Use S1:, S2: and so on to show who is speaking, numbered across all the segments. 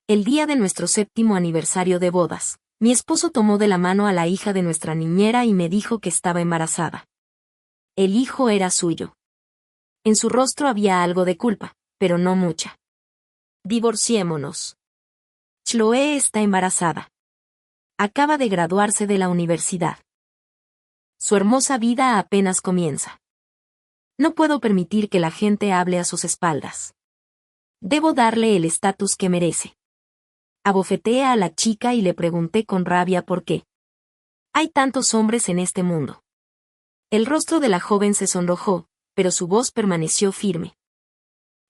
S1: El día de nuestro 7º aniversario de bodas, mi esposo tomó de la mano a la hija de nuestra niñera y me dijo que estaba embarazada. El hijo era suyo. En su rostro había algo de culpa, pero no mucha. Divorciémonos. Chloe está embarazada. Acaba de graduarse de la universidad. Su hermosa vida apenas comienza. No puedo permitir que la gente hable a sus espaldas. Debo darle el estatus que merece. Abofeteé a la chica y le pregunté con rabia por qué. Hay tantos hombres en este mundo. El rostro de la joven se sonrojó, pero su voz permaneció firme.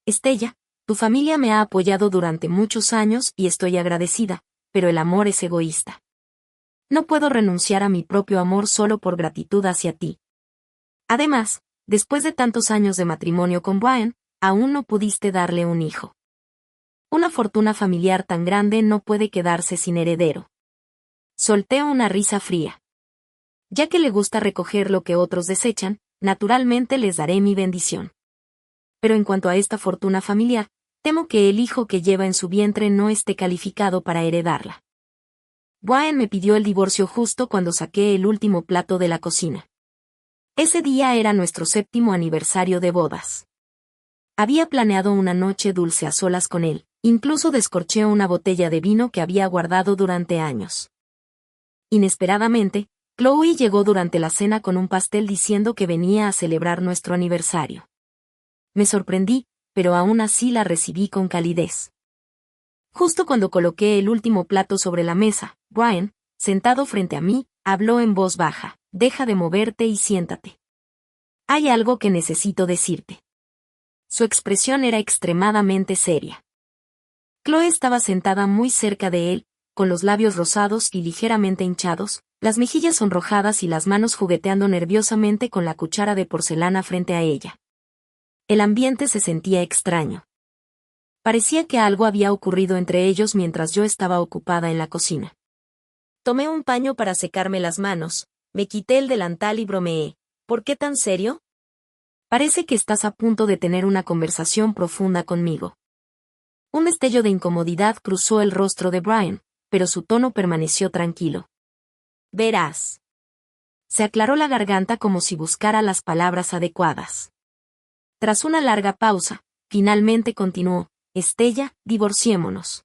S1: Estella, tu familia me ha apoyado durante muchos años y estoy agradecida, pero el amor es egoísta. No puedo renunciar a mi propio amor solo por gratitud hacia ti. Además, después de tantos años de matrimonio con Brian, aún no pudiste darle un hijo. Una fortuna familiar tan grande no puede quedarse sin heredero. Solté una risa fría. Ya que le gusta recoger lo que otros desechan, naturalmente les daré mi bendición. Pero en cuanto a esta fortuna familiar, temo que el hijo que lleva en su vientre no esté calificado para heredarla. Brian me pidió el divorcio justo cuando saqué el último plato de la cocina. Ese día era nuestro 7º aniversario de bodas. Había planeado una noche dulce a solas con él, incluso descorché una botella de vino que había guardado durante años. Inesperadamente, Chloe llegó durante la cena con un pastel diciendo que venía a celebrar nuestro aniversario. Me sorprendí, pero aún así la recibí con calidez. Justo cuando coloqué el último plato sobre la mesa, Brian, sentado frente a mí, habló en voz baja: «Deja de moverte y siéntate. Hay algo que necesito decirte». Su expresión era extremadamente seria. Chloe estaba sentada muy cerca de él, con los labios rosados y ligeramente hinchados, las mejillas sonrojadas y las manos jugueteando nerviosamente con la cuchara de porcelana frente a ella. El ambiente se sentía extraño. Parecía que algo había ocurrido entre ellos mientras yo estaba ocupada en la cocina. Tomé un paño para secarme las manos, me quité el delantal y bromeé: «¿Por qué tan serio? Parece que estás a punto de tener una conversación profunda conmigo». Un destello de incomodidad cruzó el rostro de Brian, pero su tono permaneció tranquilo. «Verás». Se aclaró la garganta como si buscara las palabras adecuadas. Tras una larga pausa, finalmente continuó: «Estella, divorciémonos».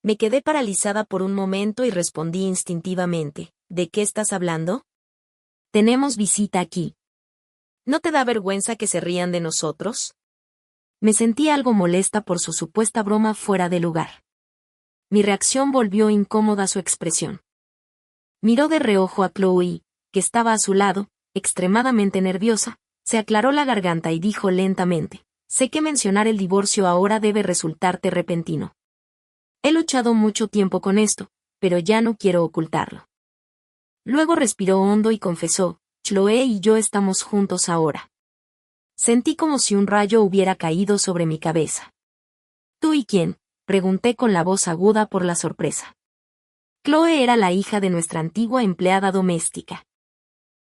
S1: Me quedé paralizada por un momento y respondí instintivamente: «¿De qué estás hablando? Tenemos visita aquí. ¿No te da vergüenza que se rían de nosotros?». Me sentí algo molesta por su supuesta broma fuera de lugar. Mi reacción volvió incómoda su expresión. Miró de reojo a Chloe, que estaba a su lado, extremadamente nerviosa, se aclaró la garganta y dijo lentamente: «Sé que mencionar el divorcio ahora debe resultarte repentino. He luchado mucho tiempo con esto, pero ya no quiero ocultarlo». Luego respiró hondo y confesó: «Chloe y yo estamos juntos ahora». Sentí como si un rayo hubiera caído sobre mi cabeza. «¿Tú y quién?», pregunté con la voz aguda por la sorpresa. Chloe era la hija de nuestra antigua empleada doméstica.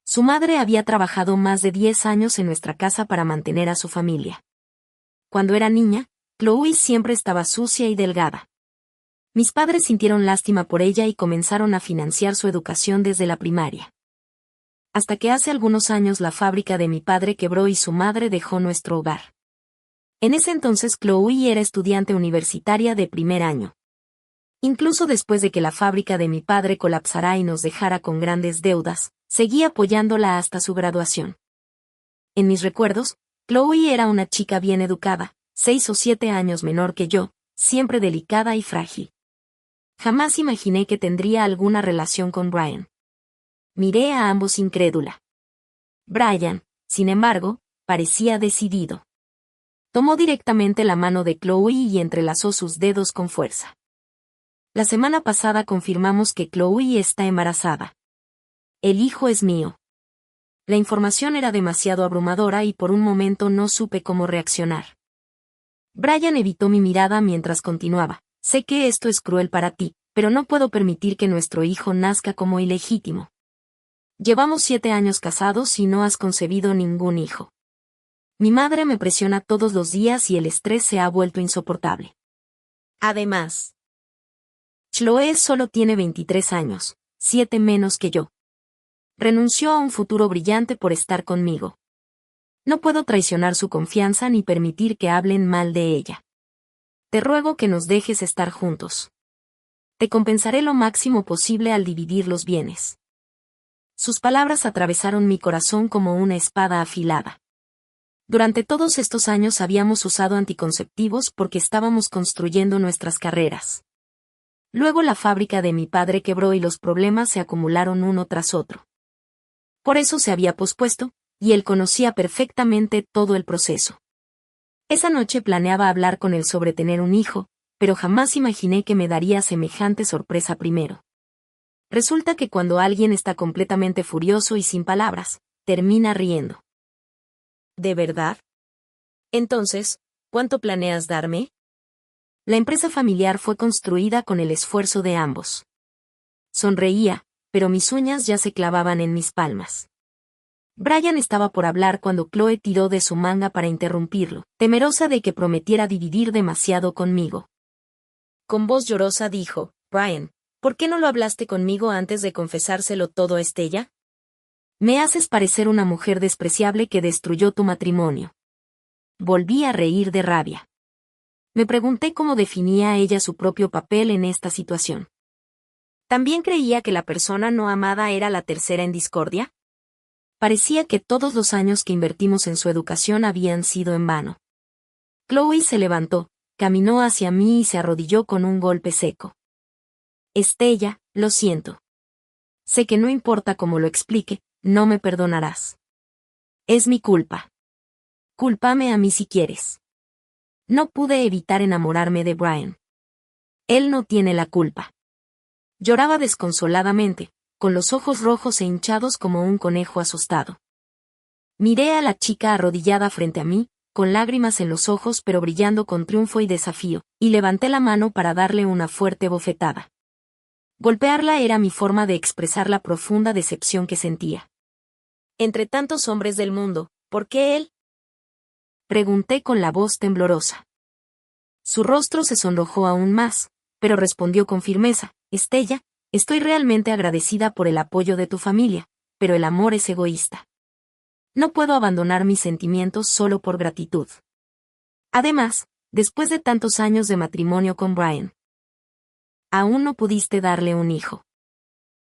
S1: Su madre había trabajado más de 10 años en nuestra casa para mantener a su familia. Cuando era niña, Chloe siempre estaba sucia y delgada. Mis padres sintieron lástima por ella y comenzaron a financiar su educación desde la primaria. Hasta que hace algunos años la fábrica de mi padre quebró y su madre dejó nuestro hogar. En ese entonces Chloe era estudiante universitaria de primer año. Incluso después de que la fábrica de mi padre colapsara y nos dejara con grandes deudas, seguí apoyándola hasta su graduación. En mis recuerdos, Chloe era una chica bien educada, 6 o 7 años menor que yo, siempre delicada y frágil. Jamás imaginé que tendría alguna relación con Brian. Miré a ambos incrédula. Brian, sin embargo, parecía decidido. Tomó directamente la mano de Chloe y entrelazó sus dedos con fuerza. La semana pasada confirmamos que Chloe está embarazada. El hijo es mío. La información era demasiado abrumadora y por un momento no supe cómo reaccionar. Brian evitó mi mirada mientras continuaba: «Sé que esto es cruel para ti, pero no puedo permitir que nuestro hijo nazca como ilegítimo. Llevamos 7 años casados y no has concebido ningún hijo. Mi madre me presiona todos los días y el estrés se ha vuelto insoportable. Además, Chloe solo tiene 23 años, 7 menos que yo. Renunció a un futuro brillante por estar conmigo. No puedo traicionar su confianza ni permitir que hablen mal de ella. Te ruego que nos dejes estar juntos. Te compensaré lo máximo posible al dividir los bienes. Sus palabras atravesaron mi corazón como una espada afilada. Durante todos estos años habíamos usado anticonceptivos porque estábamos construyendo nuestras carreras. Luego la fábrica de mi padre quebró y los problemas se acumularon uno tras otro. Por eso se había pospuesto, y él conocía perfectamente todo el proceso. Esa noche planeaba hablar con él sobre tener un hijo, pero jamás imaginé que me daría semejante sorpresa primero. Resulta que cuando alguien está completamente furioso y sin palabras, termina riendo. ¿De verdad? Entonces, ¿cuánto planeas darme? La empresa familiar fue construida con el esfuerzo de ambos. Sonreía, pero mis uñas ya se clavaban en mis palmas. Brian estaba por hablar cuando Chloe tiró de su manga para interrumpirlo, temerosa de que prometiera dividir demasiado conmigo. Con voz llorosa dijo, Brian, ¿por qué no lo hablaste conmigo antes de confesárselo todo a Estella? Me haces parecer una mujer despreciable que destruyó tu matrimonio. Volví a reír de rabia. Me pregunté cómo definía ella su propio papel en esta situación. ¿También creía que la persona no amada era la tercera en discordia? Parecía que todos los años que invertimos en su educación habían sido en vano. Chloe se levantó, caminó hacia mí y se arrodilló con un golpe seco. Estella, lo siento. Sé que no importa cómo lo explique, no me perdonarás. Es mi culpa. Cúlpame a mí si quieres. No pude evitar enamorarme de Brian. Él no tiene la culpa. Lloraba desconsoladamente, con los ojos rojos e hinchados como un conejo asustado. Miré a la chica arrodillada frente a mí, con lágrimas en los ojos pero brillando con triunfo y desafío, y levanté la mano para darle una fuerte bofetada. Golpearla era mi forma de expresar la profunda decepción que sentía. Entre tantos hombres del mundo, ¿por qué él? Pregunté con la voz temblorosa. Su rostro se sonrojó aún más, pero respondió con firmeza, Estella, estoy realmente agradecida por el apoyo de tu familia, pero el amor es egoísta. No puedo abandonar mis sentimientos solo por gratitud. Además, después de tantos años de matrimonio con Brian, aún no pudiste darle un hijo.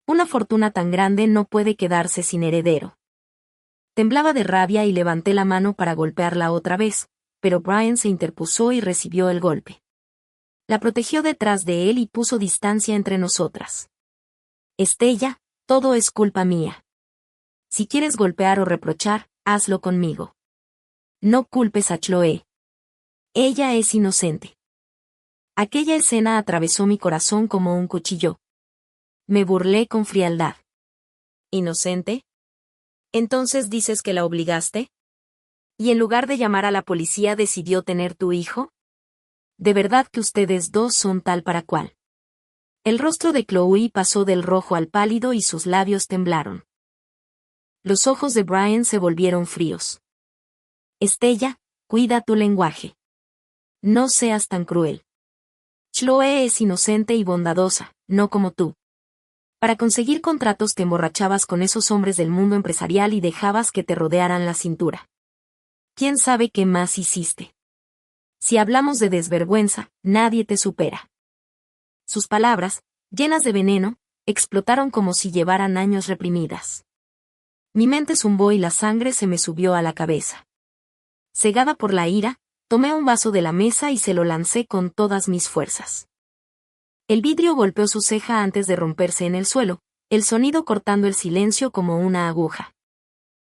S1: Una fortuna tan grande no puede quedarse sin heredero. Temblaba de rabia y levanté la mano para golpearla otra vez, pero Brian se interpuso y recibió el golpe. La protegió detrás de él y puso distancia entre nosotras. Estella, todo es culpa mía. Si quieres golpear o reprochar, hazlo conmigo. No culpes a Chloe. Ella es inocente. Aquella escena atravesó mi corazón como un cuchillo. Me burlé con frialdad. ¿Inocente? ¿Entonces dices que la obligaste? ¿Y en lugar de llamar a la policía decidió tener tu hijo? De verdad que ustedes dos son tal para cual. El rostro de Chloe pasó del rojo al pálido y sus labios temblaron. Los ojos de Brian se volvieron fríos. Estella, cuida tu lenguaje. No seas tan cruel. Chloe es inocente y bondadosa, no como tú. Para conseguir contratos te emborrachabas con esos hombres del mundo empresarial y dejabas que te rodearan la cintura. ¿Quién sabe qué más hiciste? Si hablamos de desvergüenza, nadie te supera. Sus palabras, llenas de veneno, explotaron como si llevaran años reprimidas. Mi mente zumbó y la sangre se me subió a la cabeza. Cegada por la ira, tomé un vaso de la mesa y se lo lancé con todas mis fuerzas. El vidrio golpeó su ceja antes de romperse en el suelo, el sonido cortando el silencio como una aguja.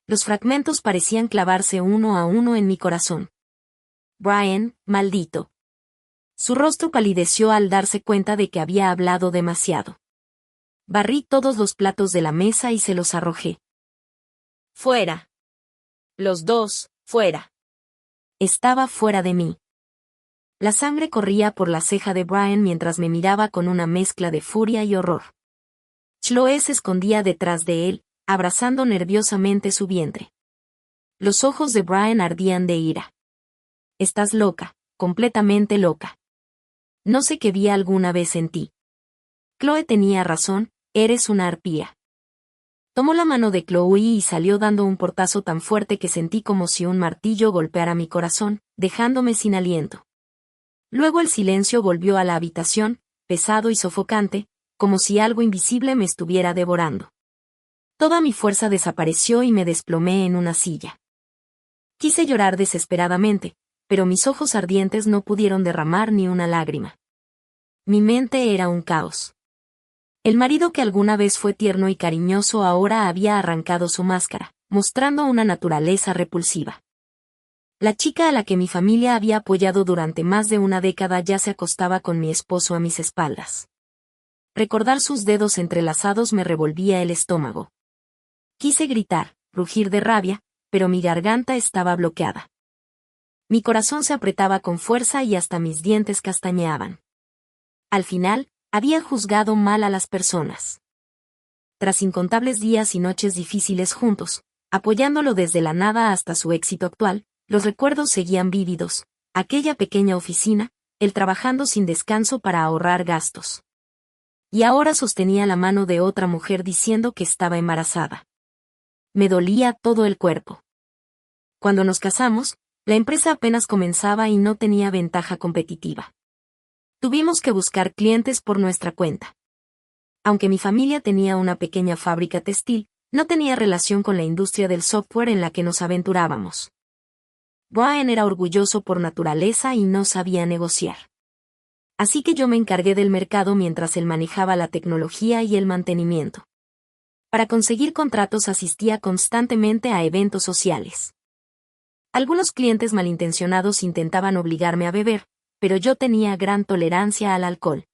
S1: Los fragmentos parecían clavarse uno a uno en mi corazón. Brian, maldito. Su rostro palideció al darse cuenta de que había hablado demasiado. Barrí todos los platos de la mesa y se los arrojé. Fuera. Los dos, fuera. Estaba fuera de mí. La sangre corría por la ceja de Brian mientras me miraba con una mezcla de furia y horror. Chloe se escondía detrás de él, abrazando nerviosamente su vientre. Los ojos de Brian ardían de ira. Estás loca, completamente loca. No sé qué vi alguna vez en ti. Chloe tenía razón, eres una arpía. Tomó la mano de Chloe y salió dando un portazo tan fuerte que sentí como si un martillo golpeara mi corazón, dejándome sin aliento. Luego el silencio volvió a la habitación, pesado y sofocante, como si algo invisible me estuviera devorando. Toda mi fuerza desapareció y me desplomé en una silla. Quise llorar desesperadamente, pero mis ojos ardientes no pudieron derramar ni una lágrima. Mi mente era un caos. El marido que alguna vez fue tierno y cariñoso ahora había arrancado su máscara, mostrando una naturaleza repulsiva. La chica a la que mi familia había apoyado durante más de una década ya se acostaba con mi esposo a mis espaldas. Recordar sus dedos entrelazados me revolvía el estómago. Quise gritar, rugir de rabia, pero mi garganta estaba bloqueada. Mi corazón se apretaba con fuerza y hasta mis dientes castañeaban. Al final, había juzgado mal a las personas. Tras incontables días y noches difíciles juntos, apoyándolo desde la nada hasta su éxito actual, los recuerdos seguían vívidos, aquella pequeña oficina, él trabajando sin descanso para ahorrar gastos. Y ahora sostenía la mano de otra mujer diciendo que estaba embarazada. Me dolía todo el cuerpo. Cuando nos casamos, la empresa apenas comenzaba y no tenía ventaja competitiva. Tuvimos que buscar clientes por nuestra cuenta. Aunque mi familia tenía una pequeña fábrica textil, no tenía relación con la industria del software en la que nos aventurábamos. Brian era orgulloso por naturaleza y no sabía negociar. Así que yo me encargué del mercado mientras él manejaba la tecnología y el mantenimiento. Para conseguir contratos asistía constantemente a eventos sociales. Algunos clientes malintencionados intentaban obligarme a beber, pero yo tenía gran tolerancia al alcohol.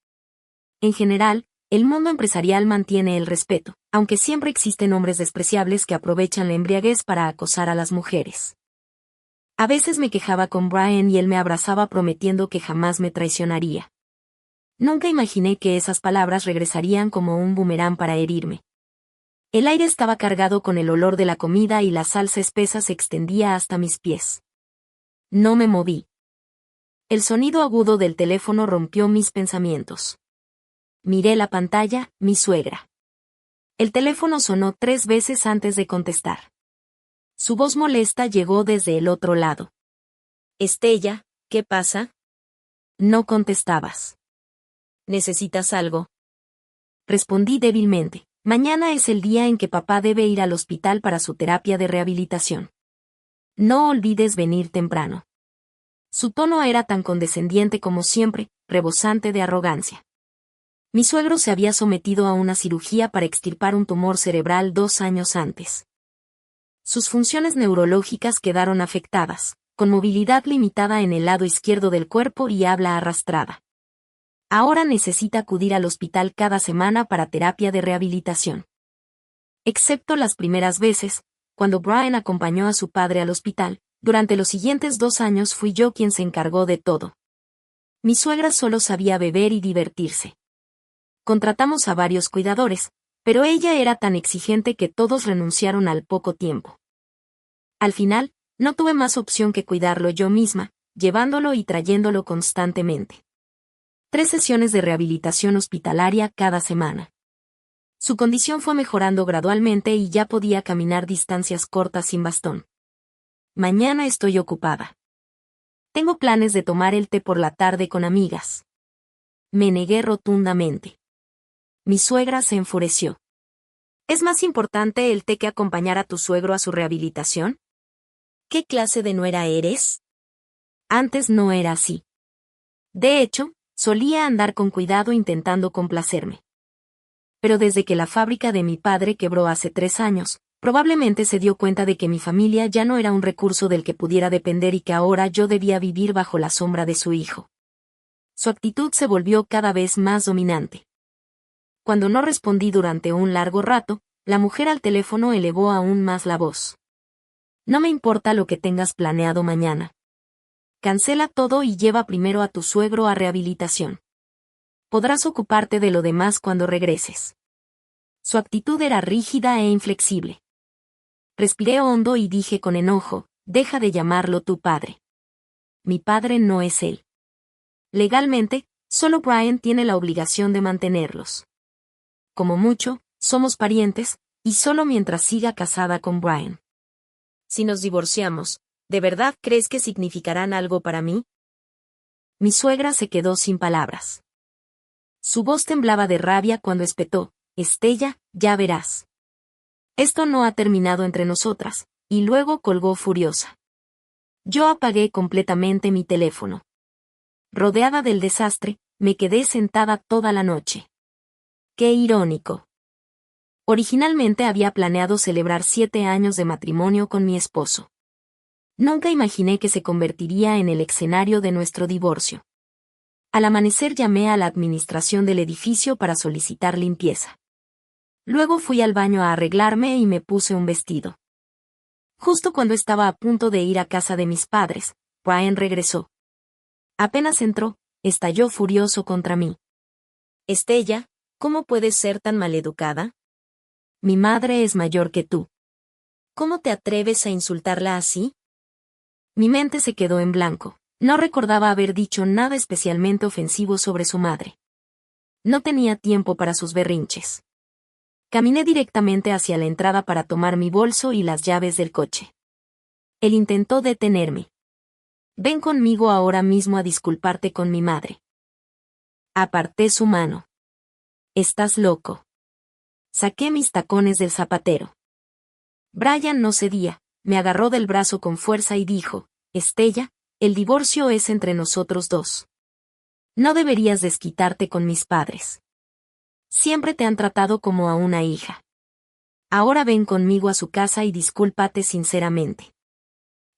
S1: En general, el mundo empresarial mantiene el respeto, aunque siempre existen hombres despreciables que aprovechan la embriaguez para acosar a las mujeres. A veces me quejaba con Brian y él me abrazaba prometiendo que jamás me traicionaría. Nunca imaginé que esas palabras regresarían como un boomerang para herirme. El aire estaba cargado con el olor de la comida y la salsa espesa se extendía hasta mis pies. No me moví. El sonido agudo del teléfono rompió mis pensamientos. Miré la pantalla, mi suegra. El teléfono sonó 3 veces antes de contestar. Su voz molesta llegó desde el otro lado. Estella, ¿qué pasa? No contestabas. ¿Necesitas algo? Respondí débilmente. Mañana es el día en que papá debe ir al hospital para su terapia de rehabilitación. No olvides venir temprano. Su tono era tan condescendiente como siempre, rebosante de arrogancia. Mi suegro se había sometido a una cirugía para extirpar un tumor cerebral 2 años antes. Sus funciones neurológicas quedaron afectadas, con movilidad limitada en el lado izquierdo del cuerpo y habla arrastrada. Ahora necesita acudir al hospital cada semana para terapia de rehabilitación. Excepto las primeras veces, cuando Brian acompañó a su padre al hospital, durante los siguientes 2 años fui yo quien se encargó de todo. Mi suegra solo sabía beber y divertirse. Contratamos a varios cuidadores, pero ella era tan exigente que todos renunciaron al poco tiempo. Al final, no tuve más opción que cuidarlo yo misma, llevándolo y trayéndolo constantemente. 3 sesiones de rehabilitación hospitalaria cada semana. Su condición fue mejorando gradualmente y ya podía caminar distancias cortas sin bastón. Mañana estoy ocupada. Tengo planes de tomar el té por la tarde con amigas. Me negué rotundamente. Mi suegra se enfureció. ¿Es más importante el té que acompañar a tu suegro a su rehabilitación? ¿Qué clase de nuera eres? Antes no era así. De hecho, solía andar con cuidado intentando complacerme. Pero desde que la fábrica de mi padre quebró hace 3 años, probablemente se dio cuenta de que mi familia ya no era un recurso del que pudiera depender y que ahora yo debía vivir bajo la sombra de su hijo. Su actitud se volvió cada vez más dominante. Cuando no respondí durante un largo rato, la mujer al teléfono elevó aún más la voz. No me importa lo que tengas planeado mañana. Cancela todo y lleva primero a tu suegro a rehabilitación. Podrás ocuparte de lo demás cuando regreses. Su actitud era rígida e inflexible. Respiré hondo y dije con enojo, deja de llamarlo tu padre. Mi padre no es él. Legalmente, solo Brian tiene la obligación de mantenerlos. como mucho, somos parientes, y solo mientras siga casada con Brian. Si nos divorciamos, ¿de verdad crees que significarán algo para mí? Mi suegra se quedó sin palabras. Su voz temblaba de rabia cuando espetó: Estella, ya verás. Esto no ha terminado entre nosotras, y luego colgó furiosa. Yo apagué completamente mi teléfono. Rodeada del desastre, me quedé sentada toda la noche. Qué irónico. Originalmente había planeado celebrar 7 años de matrimonio con mi esposo. Nunca imaginé que se convertiría en el escenario de nuestro divorcio. Al amanecer llamé a la administración del edificio para solicitar limpieza. Luego fui al baño a arreglarme y me puse un vestido. Justo cuando estaba a punto de ir a casa de mis padres, Brian regresó. Apenas entró, estalló furioso contra mí. Estella, ¿cómo puedes ser tan maleducada? Mi madre es mayor que tú. ¿Cómo te atreves a insultarla así? Mi mente se quedó en blanco. No recordaba haber dicho nada especialmente ofensivo sobre su madre. No tenía tiempo para sus berrinches. Caminé directamente hacia la entrada para tomar mi bolso y las llaves del coche. Él intentó detenerme. Ven conmigo ahora mismo a disculparte con mi madre. Aparté su mano. Estás loco. Saqué mis tacones del zapatero. Brian no cedía, me agarró del brazo con fuerza y dijo: Estella, el divorcio es entre nosotros dos. No deberías desquitarte con mis padres. Siempre te han tratado como a una hija. Ahora ven conmigo a su casa y discúlpate sinceramente.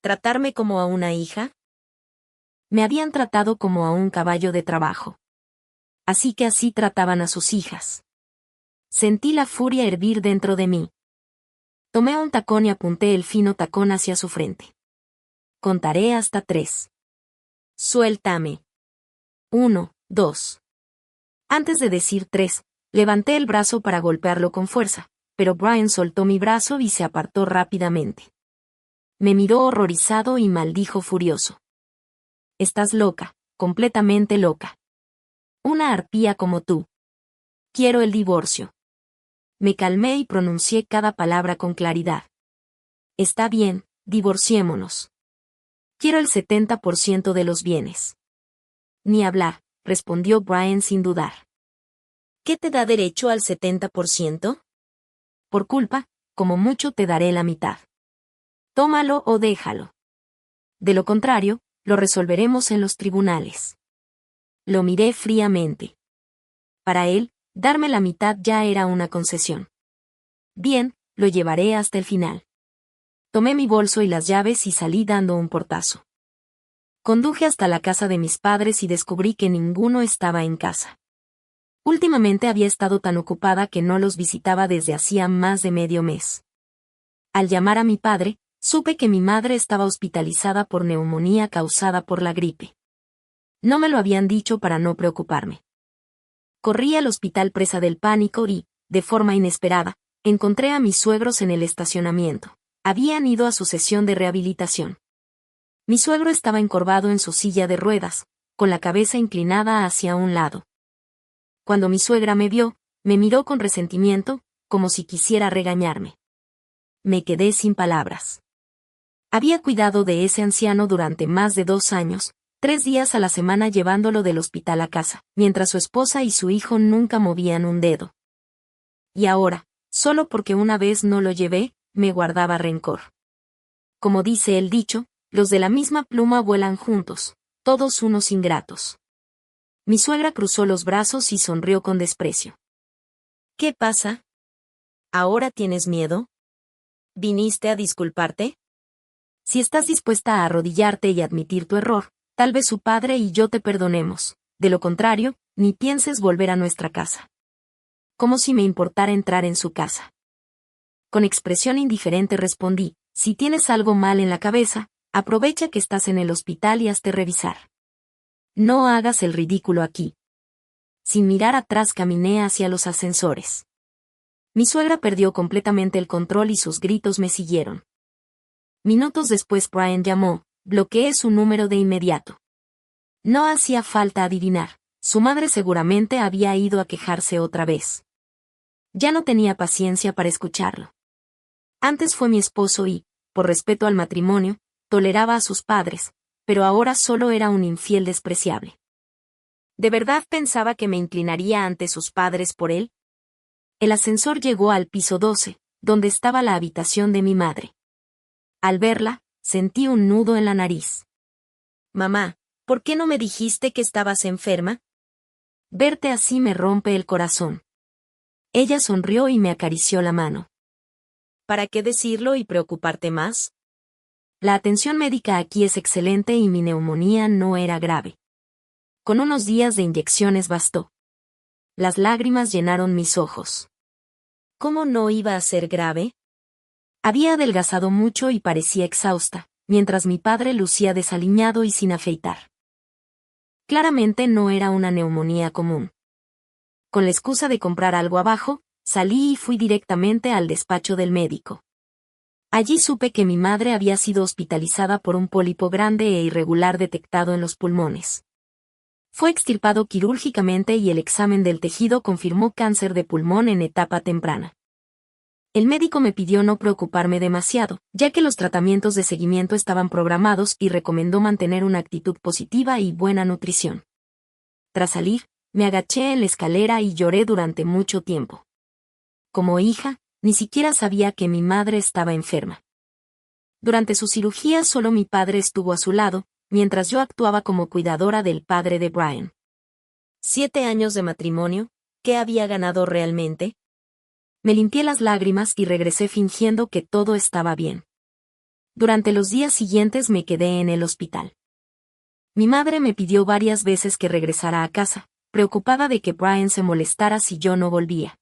S1: ¿Tratarme como a una hija? Me habían tratado como a un caballo de trabajo. Así que así trataban a sus hijas. Sentí la furia hervir dentro de mí. Tomé un tacón y apunté el fino tacón hacia su frente. Contaré hasta 3. Suéltame. 1, 2. Antes de decir 3, levanté el brazo para golpearlo con fuerza, pero Brian soltó mi brazo y se apartó rápidamente. Me miró horrorizado y maldijo furioso. Estás loca, completamente loca. Una arpía como tú. Quiero el divorcio. Me calmé y pronuncié cada palabra con claridad. Está bien, divorciémonos. Quiero el 70% de los bienes. Ni hablar, respondió Brian sin dudar. ¿Qué te da derecho al 70%? Por culpa, como mucho te daré la mitad. Tómalo o déjalo. De lo contrario, lo resolveremos en los tribunales. Lo miré fríamente. Para él, darme la mitad ya era una concesión. Bien, lo llevaré hasta el final. Tomé mi bolso y las llaves y salí dando un portazo. Conduje hasta la casa de mis padres y descubrí que ninguno estaba en casa. Últimamente había estado tan ocupada que no los visitaba desde hacía más de medio mes. Al llamar a mi padre, supe que mi madre estaba hospitalizada por neumonía causada por la gripe. No me lo habían dicho para no preocuparme. Corrí al hospital presa del pánico y, de forma inesperada, encontré a mis suegros en el estacionamiento. Habían ido a su sesión de rehabilitación. Mi suegro estaba encorvado en su silla de ruedas, con la cabeza inclinada hacia un lado. Cuando mi suegra me vio, me miró con resentimiento, como si quisiera regañarme. Me quedé sin palabras. Había cuidado de ese anciano durante más de 2 años, 3 días a la semana llevándolo del hospital a casa, mientras su esposa y su hijo nunca movían un dedo. Y ahora, solo porque una vez no lo llevé, me guardaba rencor. Como dice el dicho, los de la misma pluma vuelan juntos, todos unos ingratos. Mi suegra cruzó los brazos y sonrió con desprecio. ¿Qué pasa? ¿Ahora tienes miedo? ¿Viniste a disculparte? Si estás dispuesta a arrodillarte y admitir tu error, tal vez su padre y yo te perdonemos. De lo contrario, ni pienses volver a nuestra casa. Como si me importara entrar en su casa. Con expresión indiferente respondí: si tienes algo mal en la cabeza, aprovecha que estás en el hospital y hazte revisar. No hagas el ridículo aquí. Sin mirar atrás caminé hacia los ascensores. Mi suegra perdió completamente el control y sus gritos me siguieron. Minutos después Brian llamó, bloqueé su número de inmediato. No hacía falta adivinar, su madre seguramente había ido a quejarse otra vez. Ya no tenía paciencia para escucharlo. Antes fue mi esposo y, por respeto al matrimonio, toleraba a sus padres, pero ahora solo era un infiel despreciable. ¿De verdad pensaba que me inclinaría ante sus padres por él? El ascensor llegó al piso 12, donde estaba la habitación de mi madre. Al verla, sentí un nudo en la nariz. Mamá, ¿por qué no me dijiste que estabas enferma? Verte así me rompe el corazón. Ella sonrió y me acarició la mano. ¿Para qué decirlo y preocuparte más? La atención médica aquí es excelente y mi neumonía no era grave. Con unos días de inyecciones bastó. Las lágrimas llenaron mis ojos. ¿Cómo no iba a ser grave? Había adelgazado mucho y parecía exhausta, mientras mi padre lucía desaliñado y sin afeitar. Claramente no era una neumonía común. Con la excusa de comprar algo abajo, salí y fui directamente al despacho del médico. Allí supe que mi madre había sido hospitalizada por un pólipo grande e irregular detectado en los pulmones. Fue extirpado quirúrgicamente y el examen del tejido confirmó cáncer de pulmón en etapa temprana. El médico me pidió no preocuparme demasiado, ya que los tratamientos de seguimiento estaban programados y recomendó mantener una actitud positiva y buena nutrición. Tras salir, me agaché en la escalera y lloré durante mucho tiempo. Como hija, ni siquiera sabía que mi madre estaba enferma. Durante su cirugía solo mi padre estuvo a su lado, mientras yo actuaba como cuidadora del padre de Brian. 7 años de matrimonio, ¿qué había ganado realmente? Me limpié las lágrimas y regresé fingiendo que todo estaba bien. Durante los días siguientes me quedé en el hospital. Mi madre me pidió varias veces que regresara a casa, preocupada de que Brian se molestara si yo no volvía.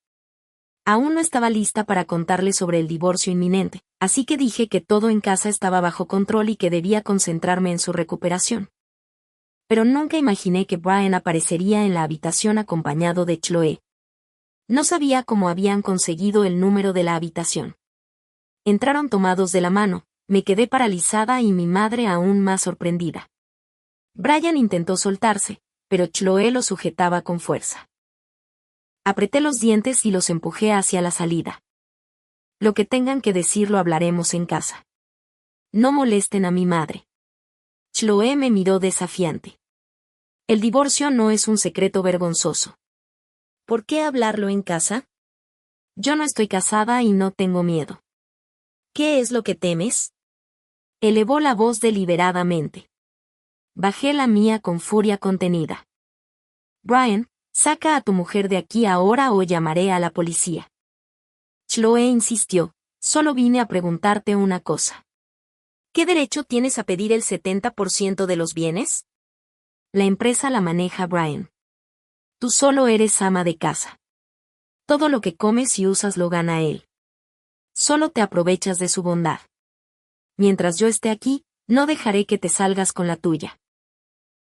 S1: Aún no estaba lista para contarle sobre el divorcio inminente, así que dije que todo en casa estaba bajo control y que debía concentrarme en su recuperación. Pero nunca imaginé que Brian aparecería en la habitación acompañado de Chloe. No sabía cómo habían conseguido el número de la habitación. Entraron tomados de la mano, me quedé paralizada y mi madre aún más sorprendida. Brian intentó soltarse, pero Chloe lo sujetaba con fuerza. Apreté los dientes y los empujé hacia la salida. Lo que tengan que decir lo hablaremos en casa. No molesten a mi madre. Chloe me miró desafiante. El divorcio no es un secreto vergonzoso. ¿Por qué hablarlo en casa? Yo no estoy casada y no tengo miedo. ¿Qué es lo que temes? Elevó la voz deliberadamente. Bajé la mía con furia contenida. Brian, saca a tu mujer de aquí ahora o llamaré a la policía. Chloe insistió, solo vine a preguntarte una cosa. ¿Qué derecho tienes a pedir el 70% de los bienes? La empresa la maneja Brian. Tú solo eres ama de casa. Todo lo que comes y usas lo gana él. Solo te aprovechas de su bondad. Mientras yo esté aquí, no dejaré que te salgas con la tuya.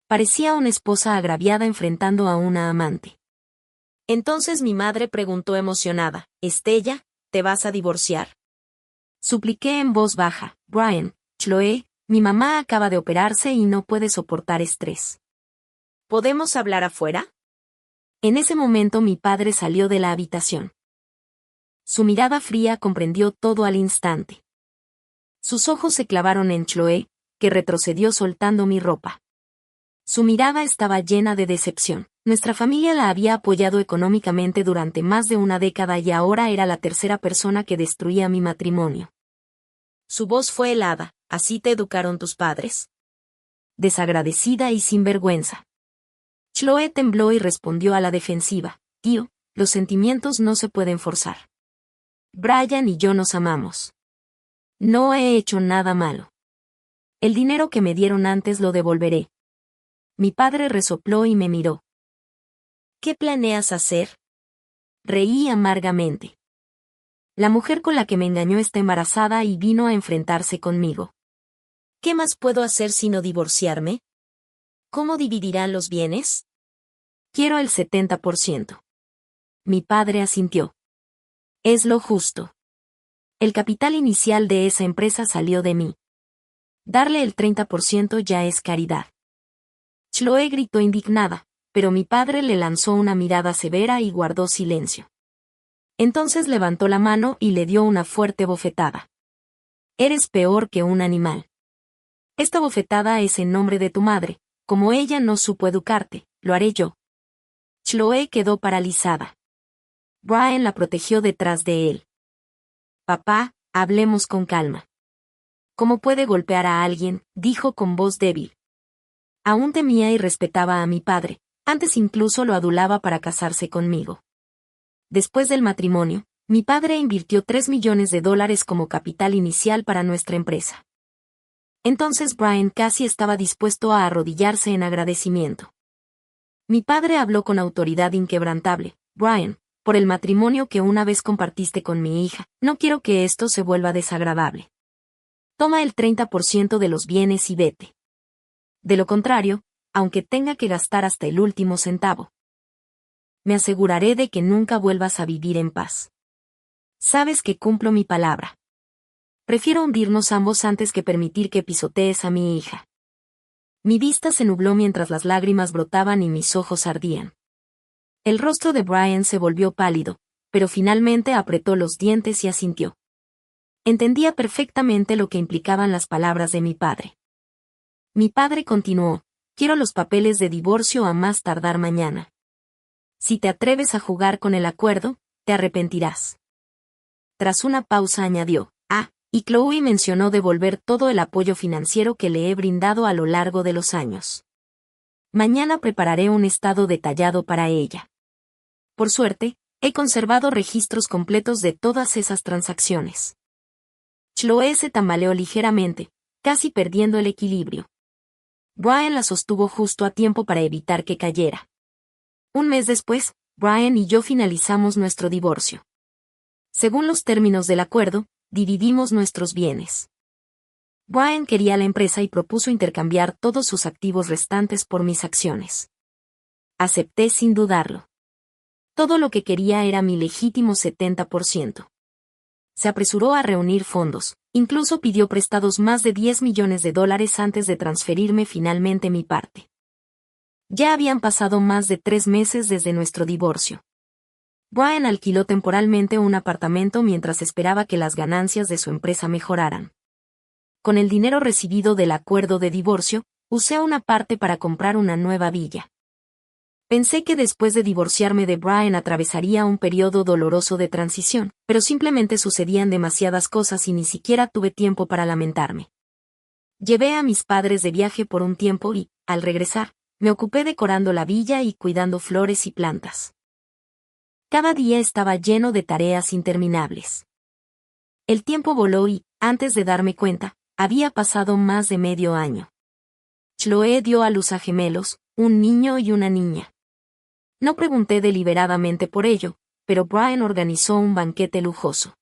S1: Parecía una esposa agraviada enfrentando a una amante. Entonces mi madre preguntó emocionada, Estella, ¿te vas a divorciar? Supliqué en voz baja, Brian, Chloe, mi mamá acaba de operarse y no puede soportar estrés. ¿Podemos hablar afuera? En ese momento mi padre salió de la habitación. Su mirada fría comprendió todo al instante. Sus ojos se clavaron en Chloe, que retrocedió soltando mi ropa. Su mirada estaba llena de decepción. Nuestra familia la había apoyado económicamente durante más de una década y ahora era la tercera persona que destruía mi matrimonio. Su voz fue helada. ¿Así te educaron tus padres? Desagradecida y sin vergüenza. Chloe tembló y respondió a la defensiva. Tío, los sentimientos no se pueden forzar. Brian y yo nos amamos. No he hecho nada malo. El dinero que me dieron antes lo devolveré. Mi padre resopló y me miró. ¿Qué planeas hacer? Reí amargamente. La mujer con la que me engañó está embarazada y vino a enfrentarse conmigo. ¿Qué más puedo hacer sino divorciarme? ¿Cómo dividirán los bienes? Quiero el 70%. Mi padre asintió. Es lo justo. El capital inicial de esa empresa salió de mí. Darle el 30% ya es caridad. Chloe gritó indignada, pero mi padre le lanzó una mirada severa y guardó silencio. Entonces levantó la mano y le dio una fuerte bofetada. Eres peor que un animal. Esta bofetada es en nombre de tu madre, como ella no supo educarte, lo haré yo. Chloe quedó paralizada. Brian la protegió detrás de él. Papá, hablemos con calma. ¿Cómo puede golpear a alguien?, dijo con voz débil. Aún temía y respetaba a mi padre, antes incluso lo adulaba para casarse conmigo. Después del matrimonio, mi padre invirtió $3 millones como capital inicial para nuestra empresa. Entonces Brian casi estaba dispuesto a arrodillarse en agradecimiento. Mi padre habló con autoridad inquebrantable. Brian, por el matrimonio que una vez compartiste con mi hija, no quiero que esto se vuelva desagradable. Toma el 30% de los bienes y vete. De lo contrario, aunque tenga que gastar hasta el último centavo, me aseguraré de que nunca vuelvas a vivir en paz. Sabes que cumplo mi palabra. Prefiero hundirnos ambos antes que permitir que pisotees a mi hija. Mi vista se nubló mientras las lágrimas brotaban y mis ojos ardían. El rostro de Brian se volvió pálido, pero finalmente apretó los dientes y asintió. Entendía perfectamente lo que implicaban las palabras de mi padre. Mi padre continuó: quiero los papeles de divorcio a más tardar mañana. Si te atreves a jugar con el acuerdo, te arrepentirás. Tras una pausa añadió: y Chloe mencionó devolver todo el apoyo financiero que le he brindado a lo largo de los años. Mañana prepararé un estado detallado para ella. Por suerte, he conservado registros completos de todas esas transacciones. Chloe se tambaleó ligeramente, casi perdiendo el equilibrio. Brian la sostuvo justo a tiempo para evitar que cayera. Un mes después, Brian y yo finalizamos nuestro divorcio. Según los términos del acuerdo, dividimos nuestros bienes. Brian quería la empresa y propuso intercambiar todos sus activos restantes por mis acciones. Acepté sin dudarlo. Todo lo que quería era mi legítimo 70%. Se apresuró a reunir fondos, incluso pidió prestados más de $10 millones antes de transferirme finalmente mi parte. Ya habían pasado más de 3 meses desde nuestro divorcio. Brian alquiló temporalmente un apartamento mientras esperaba que las ganancias de su empresa mejoraran. Con el dinero recibido del acuerdo de divorcio, usé una parte para comprar una nueva villa. Pensé que después de divorciarme de Brian atravesaría un periodo doloroso de transición, pero simplemente sucedían demasiadas cosas y ni siquiera tuve tiempo para lamentarme. Llevé a mis padres de viaje por un tiempo y, al regresar, me ocupé decorando la villa y cuidando flores y plantas. Cada día estaba lleno de tareas interminables. El tiempo voló y, antes de darme cuenta, había pasado más de medio año. Chloe dio a luz a gemelos, un niño y una niña. No pregunté deliberadamente por ello, pero Brian organizó un banquete lujoso.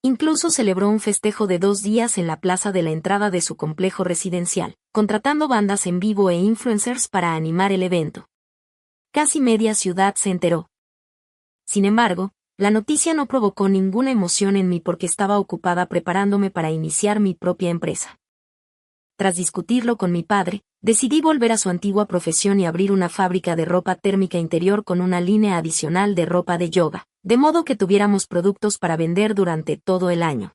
S1: Incluso celebró un festejo de 2 días en la plaza de la entrada de su complejo residencial, contratando bandas en vivo e influencers para animar el evento. Casi media ciudad se enteró. Sin embargo, la noticia no provocó ninguna emoción en mí porque estaba ocupada preparándome para iniciar mi propia empresa. Tras discutirlo con mi padre, decidí volver a su antigua profesión y abrir una fábrica de ropa térmica interior con una línea adicional de ropa de yoga, de modo que tuviéramos productos para vender durante todo el año.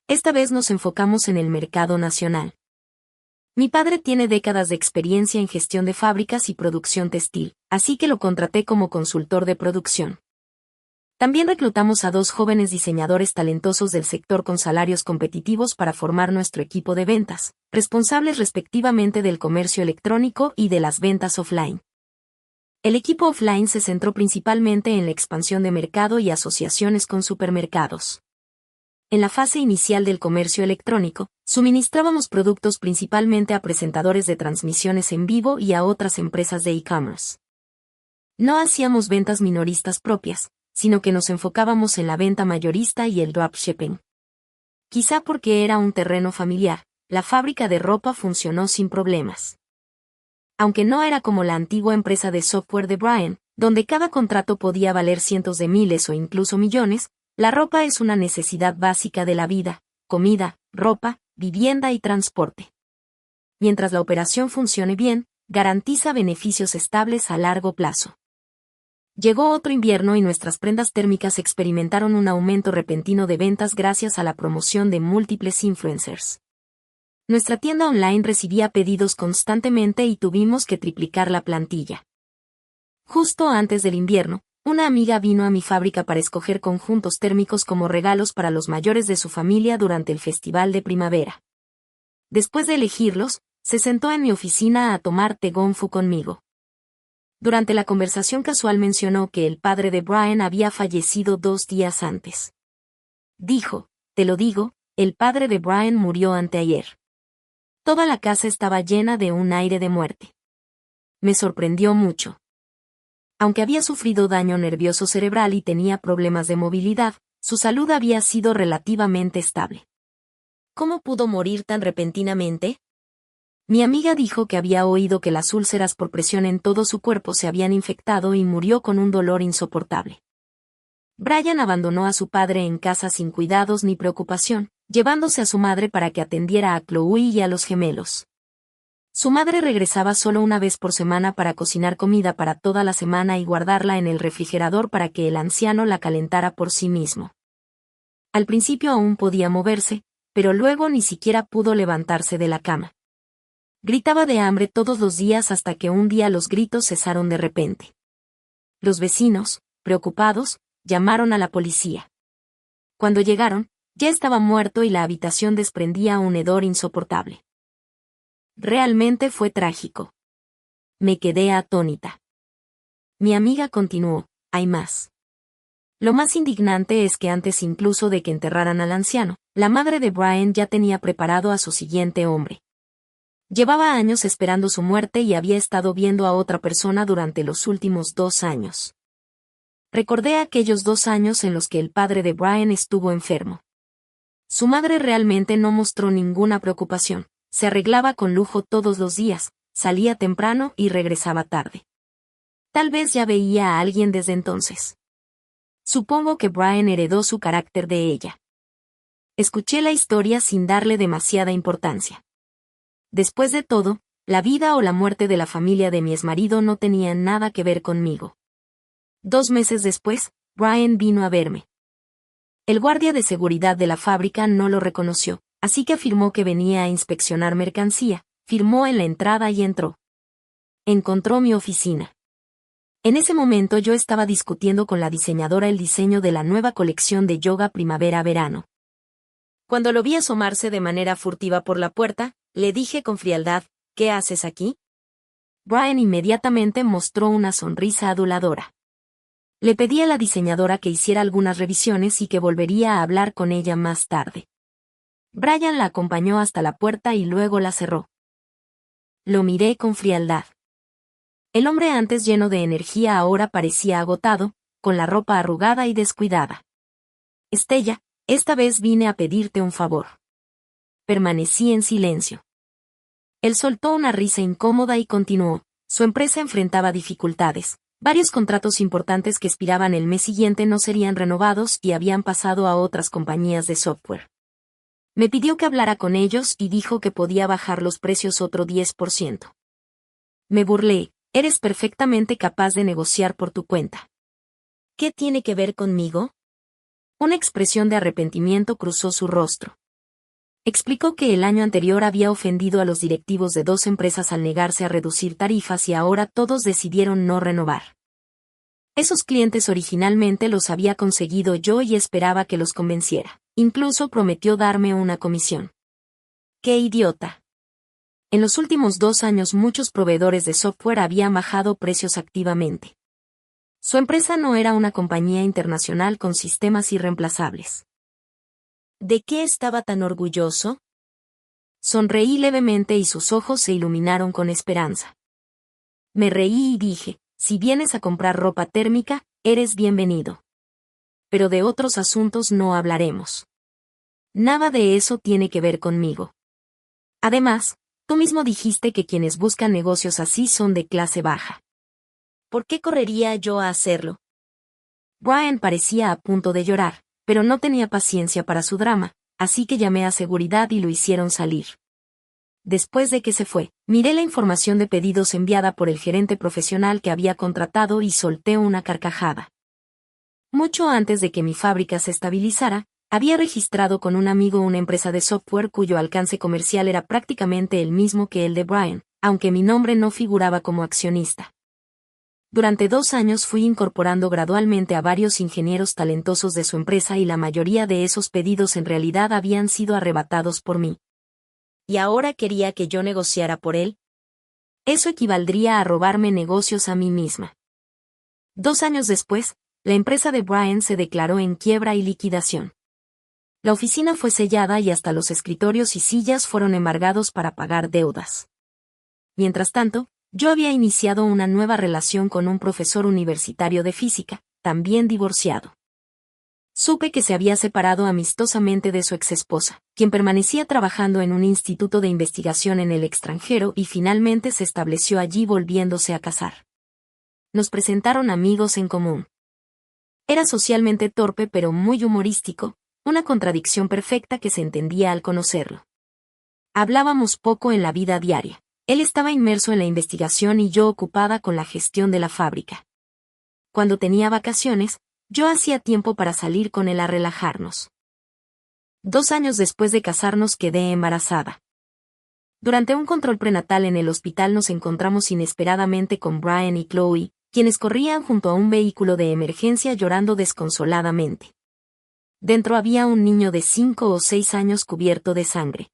S1: Esta vez nos enfocamos en el mercado nacional. Mi padre tiene décadas de experiencia en gestión de fábricas y producción textil, así que lo contraté como consultor de producción. También reclutamos a 2 jóvenes diseñadores talentosos del sector con salarios competitivos para formar nuestro equipo de ventas, responsables respectivamente del comercio electrónico y de las ventas offline. El equipo offline se centró principalmente en la expansión de mercado y asociaciones con supermercados. En la fase inicial del comercio electrónico, suministrábamos productos principalmente a presentadores de transmisiones en vivo y a otras empresas de e-commerce. No hacíamos ventas minoristas propias, sino que nos enfocábamos en la venta mayorista y el dropshipping. Quizá porque era un terreno familiar, la fábrica de ropa funcionó sin problemas. Aunque no era como la antigua empresa de software de Brian, donde cada contrato podía valer cientos de miles o incluso millones, la ropa es una necesidad básica de la vida: comida, ropa, vivienda y transporte. Mientras la operación funcione bien, garantiza beneficios estables a largo plazo. Llegó otro invierno y nuestras prendas térmicas experimentaron un aumento repentino de ventas gracias a la promoción de múltiples influencers. Nuestra tienda online recibía pedidos constantemente y tuvimos que triplicar la plantilla. Justo antes del invierno, una amiga vino a mi fábrica para escoger conjuntos térmicos como regalos para los mayores de su familia durante el festival de primavera. Después de elegirlos, se sentó en mi oficina a tomar té gonfu conmigo. Durante la conversación casual mencionó que el padre de Brian había fallecido 2 días antes. Dijo, te lo digo, el padre de Brian murió anteayer. Toda la casa estaba llena de un aire de muerte. Me sorprendió mucho. Aunque había sufrido daño nervioso cerebral y tenía problemas de movilidad, su salud había sido relativamente estable. ¿Cómo pudo morir tan repentinamente? Mi amiga dijo que había oído que las úlceras por presión en todo su cuerpo se habían infectado y murió con un dolor insoportable. Brian abandonó a su padre en casa sin cuidados ni preocupación, llevándose a su madre para que atendiera a Chloe y a los gemelos. Su madre regresaba solo una vez por semana para cocinar comida para toda la semana y guardarla en el refrigerador para que el anciano la calentara por sí mismo. Al principio aún podía moverse, pero luego ni siquiera pudo levantarse de la cama. Gritaba de hambre todos los días hasta que un día los gritos cesaron de repente. Los vecinos, preocupados, llamaron a la policía. Cuando llegaron, ya estaba muerto y la habitación desprendía un hedor insoportable. Realmente fue trágico. Me quedé atónita. Mi amiga continuó, hay más. Lo más indignante es que antes incluso de que enterraran al anciano, la madre de Brian ya tenía preparado a su siguiente hombre. Llevaba años esperando su muerte y había estado viendo a otra persona durante los últimos 2 años. Recordé aquellos 2 años en los que el padre de Brian estuvo enfermo. Su madre realmente no mostró ninguna preocupación. Se arreglaba con lujo todos los días, salía temprano y regresaba tarde. Tal vez ya veía a alguien desde entonces. Supongo que Brian heredó su carácter de ella. Escuché la historia sin darle demasiada importancia. Después de todo, la vida o la muerte de la familia de mi exmarido no tenían nada que ver conmigo. 2 meses después, Brian vino a verme. El guardia de seguridad de la fábrica no lo reconoció, así que afirmó que venía a inspeccionar mercancía, firmó en la entrada y entró. Encontró mi oficina. En ese momento yo estaba discutiendo con la diseñadora el diseño de la nueva colección de yoga primavera-verano. Cuando lo vi asomarse de manera furtiva por la puerta, le dije con frialdad, ¿qué haces aquí? Brian inmediatamente mostró una sonrisa aduladora. Le pedí a la diseñadora que hiciera algunas revisiones y que volvería a hablar con ella más tarde. Brian la acompañó hasta la puerta y luego la cerró. Lo miré con frialdad. El hombre antes lleno de energía ahora parecía agotado, con la ropa arrugada y descuidada. Estella, esta vez vine a pedirte un favor. Permanecí en silencio. Él soltó una risa incómoda y continuó. Su empresa enfrentaba dificultades. Varios contratos importantes que expiraban el mes siguiente no serían renovados y habían pasado a otras compañías de software. Me pidió que hablara con ellos y dijo que podía bajar los precios otro 10%. Me burlé, eres perfectamente capaz de negociar por tu cuenta. ¿Qué tiene que ver conmigo? Una expresión de arrepentimiento cruzó su rostro. Explicó que el año anterior había ofendido a los directivos de 2 empresas al negarse a reducir tarifas y ahora todos decidieron no renovar. Esos clientes originalmente los había conseguido yo y esperaba que los convenciera. Incluso prometió darme una comisión. ¡Qué idiota! En los últimos 2 años muchos proveedores de software habían bajado precios activamente. Su empresa no era una compañía internacional con sistemas irreemplazables. ¿De qué estaba tan orgulloso? Sonreí levemente y sus ojos se iluminaron con esperanza. Me reí y dije, si vienes a comprar ropa térmica, eres bienvenido. Pero de otros asuntos no hablaremos. Nada de eso tiene que ver conmigo. Además, tú mismo dijiste que quienes buscan negocios así son de clase baja. ¿Por qué correría yo a hacerlo? Brian parecía a punto de llorar, pero no tenía paciencia para su drama, así que llamé a seguridad y lo hicieron salir. Después de que se fue, miré la información de pedidos enviada por el gerente profesional que había contratado y solté una carcajada. Mucho antes de que mi fábrica se estabilizara, había registrado con un amigo una empresa de software cuyo alcance comercial era prácticamente el mismo que el de Brian, aunque mi nombre no figuraba como accionista. Durante 2 años fui incorporando gradualmente a varios ingenieros talentosos de su empresa y la mayoría de esos pedidos en realidad habían sido arrebatados por mí. ¿Y ahora quería que yo negociara por él? Eso equivaldría a robarme negocios a mí misma. 2 años después, la empresa de Brian se declaró en quiebra y liquidación. La oficina fue sellada y hasta los escritorios y sillas fueron embargados para pagar deudas. Mientras tanto, yo había iniciado una nueva relación con un profesor universitario de física, también divorciado. Supe que se había separado amistosamente de su exesposa, quien permanecía trabajando en un instituto de investigación en el extranjero y finalmente se estableció allí volviéndose a casar. Nos presentaron amigos en común. Era socialmente torpe pero muy humorístico, una contradicción perfecta que se entendía al conocerlo. Hablábamos poco en la vida diaria. Él estaba inmerso en la investigación y yo ocupada con la gestión de la fábrica. Cuando tenía vacaciones, yo hacía tiempo para salir con él a relajarnos. 2 años después de casarnos quedé embarazada. Durante un control prenatal en el hospital nos encontramos inesperadamente con Brian y Chloe, quienes corrían junto a un vehículo de emergencia llorando desconsoladamente. Dentro había un niño de 5 o 6 años cubierto de sangre.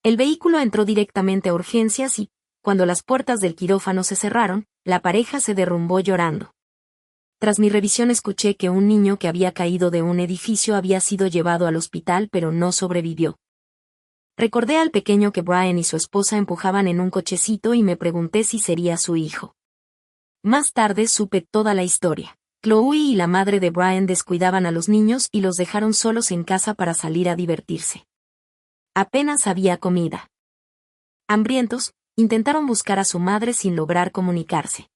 S1: El vehículo entró directamente a urgencias y, cuando las puertas del quirófano se cerraron, la pareja se derrumbó llorando. Tras mi revisión escuché que un niño que había caído de un edificio había sido llevado al hospital pero no sobrevivió. Recordé al pequeño que Brian y su esposa empujaban en un cochecito y me pregunté si sería su hijo. Más tarde supe toda la historia. Chloe y la madre de Brian descuidaban a los niños y los dejaron solos en casa para salir a divertirse. Apenas había comida. Hambrientos, intentaron buscar a su madre sin lograr comunicarse.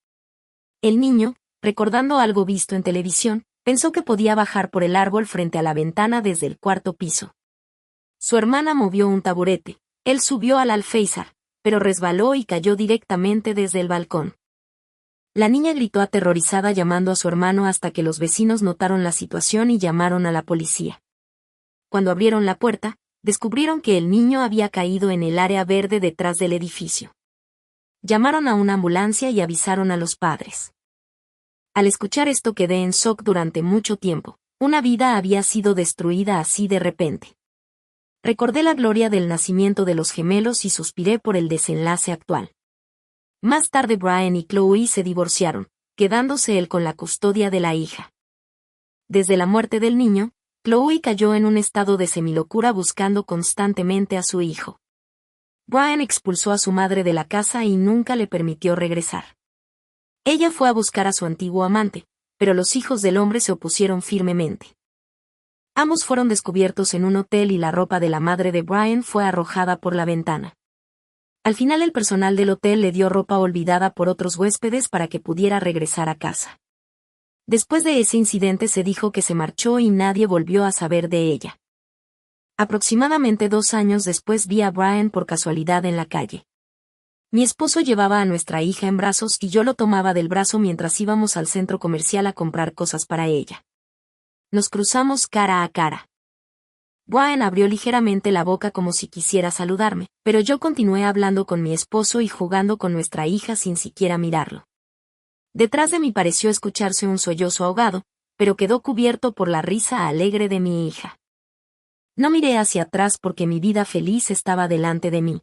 S1: El niño, recordando algo visto en televisión, pensó que podía bajar por el árbol frente a la ventana desde el 4º piso. Su hermana movió un taburete, él subió al alféizar, pero resbaló y cayó directamente desde el balcón. La niña gritó aterrorizada llamando a su hermano hasta que los vecinos notaron la situación y llamaron a la policía. Cuando abrieron la puerta, descubrieron que el niño había caído en el área verde detrás del edificio. Llamaron a una ambulancia y avisaron a los padres. Al escuchar esto quedé en shock durante mucho tiempo. Una vida había sido destruida así de repente. Recordé la gloria del nacimiento de los gemelos y suspiré por el desenlace actual. Más tarde Brian y Chloe se divorciaron, quedándose él con la custodia de la hija. Desde la muerte del niño, Chloe cayó en un estado de semilocura buscando constantemente a su hijo. Brian expulsó a su madre de la casa y nunca le permitió regresar. Ella fue a buscar a su antiguo amante, pero los hijos del hombre se opusieron firmemente. Ambos fueron descubiertos en un hotel y la ropa de la madre de Brian fue arrojada por la ventana. Al final el personal del hotel le dio ropa olvidada por otros huéspedes para que pudiera regresar a casa. Después de ese incidente se dijo que se marchó y nadie volvió a saber de ella. Aproximadamente 2 años después vi a Brian por casualidad en la calle. Mi esposo llevaba a nuestra hija en brazos y yo lo tomaba del brazo mientras íbamos al centro comercial a comprar cosas para ella. Nos cruzamos cara a cara. Brian abrió ligeramente la boca como si quisiera saludarme, pero yo continué hablando con mi esposo y jugando con nuestra hija sin siquiera mirarlo. Detrás de mí pareció escucharse un sollozo ahogado, pero quedó cubierto por la risa alegre de mi hija. No miré hacia atrás porque mi vida feliz estaba delante de mí.